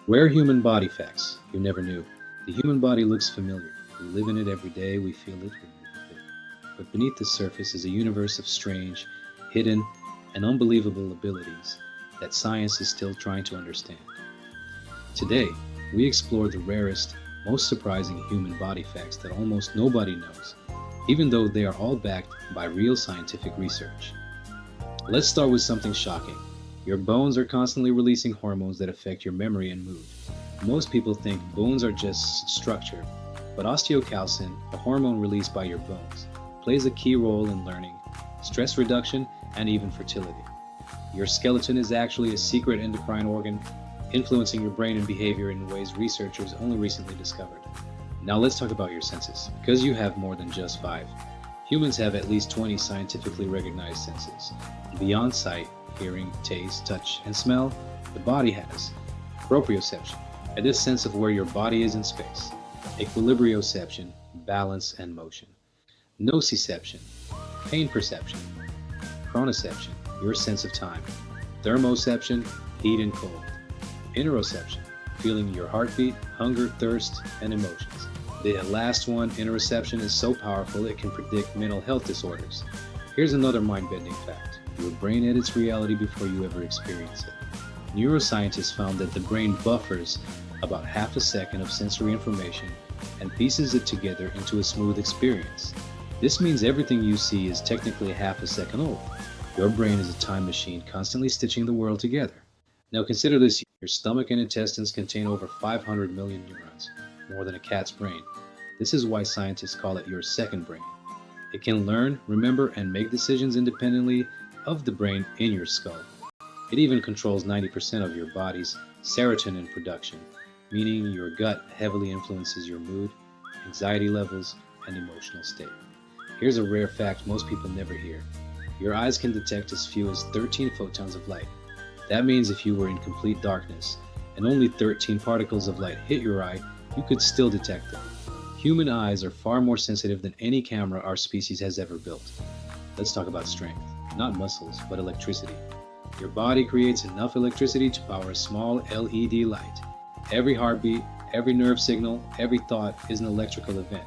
Rare human body facts you never knew. The human body looks familiar. We live in it every day, we feel it, we move it. But beneath the surface is a universe of strange, hidden, and unbelievable abilities that science is still trying to understand. Today, we explore the rarest, most surprising human body facts that almost nobody knows, even though they are all backed by real scientific research. Let's start with something shocking. Your bones are constantly releasing hormones that affect your memory and mood. Most people think bones are just structure, but osteocalcin, the hormone released by your bones, plays a key role in learning, stress reduction, and even fertility. Your skeleton is actually a secret endocrine organ, influencing your brain and behavior in ways researchers only recently discovered. Now let's talk about your senses, because you have more than just five. Humans have at least 20 scientifically recognized senses. Beyond sight, hearing, taste, touch, and smell, the body has proprioception, a sense of where your body is in space; equilibrioception, balance and motion; nociception, pain perception; chronoception, your sense of time; thermoception, heat and cold; interoception, feeling your heartbeat, hunger, thirst, and emotions. The last one, interoception, is so powerful it can predict mental health disorders. Here's another mind-bending fact. Your brain edits reality before you ever experience it. Neuroscientists found that the brain buffers about half a second of sensory information and pieces it together into a smooth experience. This means everything you see is technically half a second old. Your brain is a time machine constantly stitching the world together. Now consider this: your stomach and intestines contain over 500 million neurons, more than a cat's brain. This is why scientists call it your second brain. It can learn, remember, and make decisions independently of the brain in your skull. It even controls 90% of your body's serotonin production, meaning your gut heavily influences your mood, anxiety levels, and emotional state. Here's a rare fact most people never hear. Your eyes can detect as few as 13 photons of light. That means if you were in complete darkness and only 13 particles of light hit your eye, you could still detect them. Human eyes are far more sensitive than any camera our species has ever built. Let's talk about strength. Not muscles, but electricity. Your body creates enough electricity to power a small LED light. Every heartbeat, every nerve signal, every thought is an electrical event.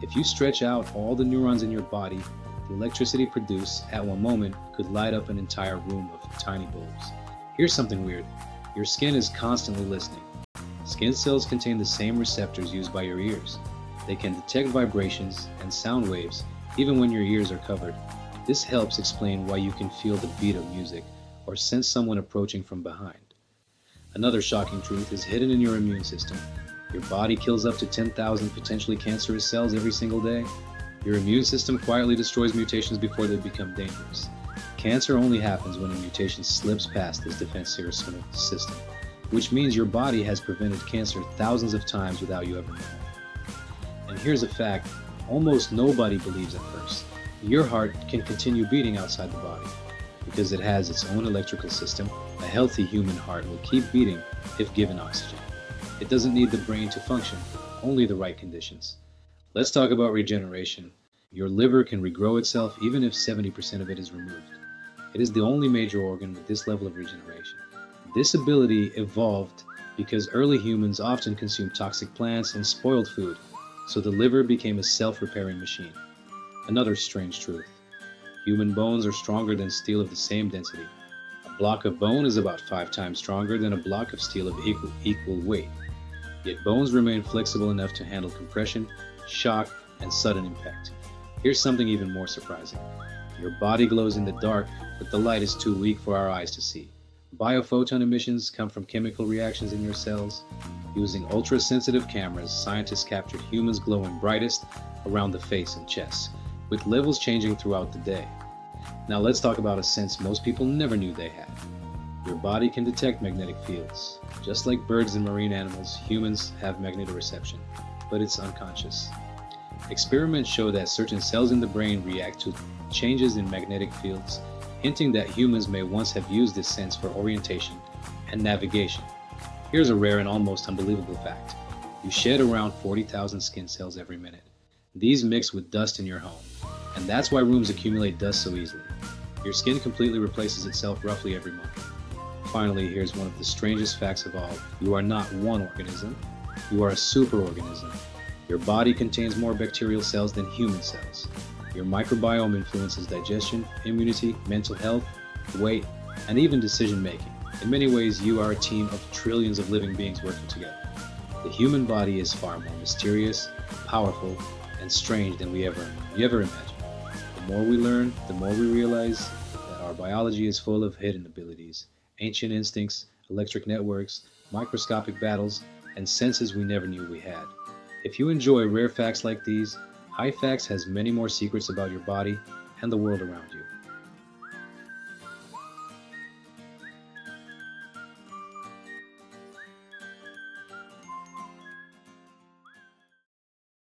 If you stretch out all the neurons in your body, the electricity produced at one moment could light up an entire room of tiny bulbs. Here's something weird. Your skin is constantly listening. Skin cells contain the same receptors used by your ears. They can detect vibrations and sound waves even when your ears are covered. This helps explain why you can feel the beat of music or sense someone approaching from behind. Another shocking truth is hidden in your immune system. Your body kills up to 10,000 potentially cancerous cells every single day. Your immune system quietly destroys mutations before they become dangerous. Cancer only happens when a mutation slips past this defense system, which means your body has prevented cancer thousands of times without you ever knowing. And here's a fact almost nobody believes at first. Your heart can continue beating outside the body. Because it has its own electrical system, a healthy human heart will keep beating if given oxygen. It doesn't need the brain to function, only the right conditions. Let's talk about regeneration. Your liver can regrow itself even if 70% of it is removed. It is the only major organ with this level of regeneration. This ability evolved because early humans often consumed toxic plants and spoiled food, so the liver became a self-repairing machine. Another strange truth. Human bones are stronger than steel of the same density. A block of bone is about 5 times stronger than a block of steel of equal weight. Yet bones remain flexible enough to handle compression, shock, and sudden impact. Here's something even more surprising. Your body glows in the dark, but the light is too weak for our eyes to see. Biophoton emissions come from chemical reactions in your cells. Using ultra-sensitive cameras, scientists captured humans glowing brightest around the face and chest, with levels changing throughout the day. Now let's talk about a sense most people never knew they had. Your body can detect magnetic fields. Just like birds and marine animals, humans have magnetoreception, but it's unconscious. Experiments show that certain cells in the brain react to changes in magnetic fields, hinting that humans may once have used this sense for orientation and navigation. Here's a rare and almost unbelievable fact. You shed around 40,000 skin cells every minute. These mix with dust in your home, and that's why rooms accumulate dust so easily. Your skin completely replaces itself roughly every month. finally, here's one of the strangest facts of all. You are not one organism. You are a superorganism. Your body contains more bacterial cells than human cells. Your microbiome influences digestion, immunity, mental health, weight, and even decision making. In many ways, you are a team of trillions of living beings working together. The human body is far more mysterious, powerful, and strange than we ever imagined. The more we learn, the more we realize that our biology is full of hidden abilities, ancient instincts, electric networks, microscopic battles, and senses we never knew we had. If you enjoy rare facts like these, High Facts has many more secrets about your body and the world around you.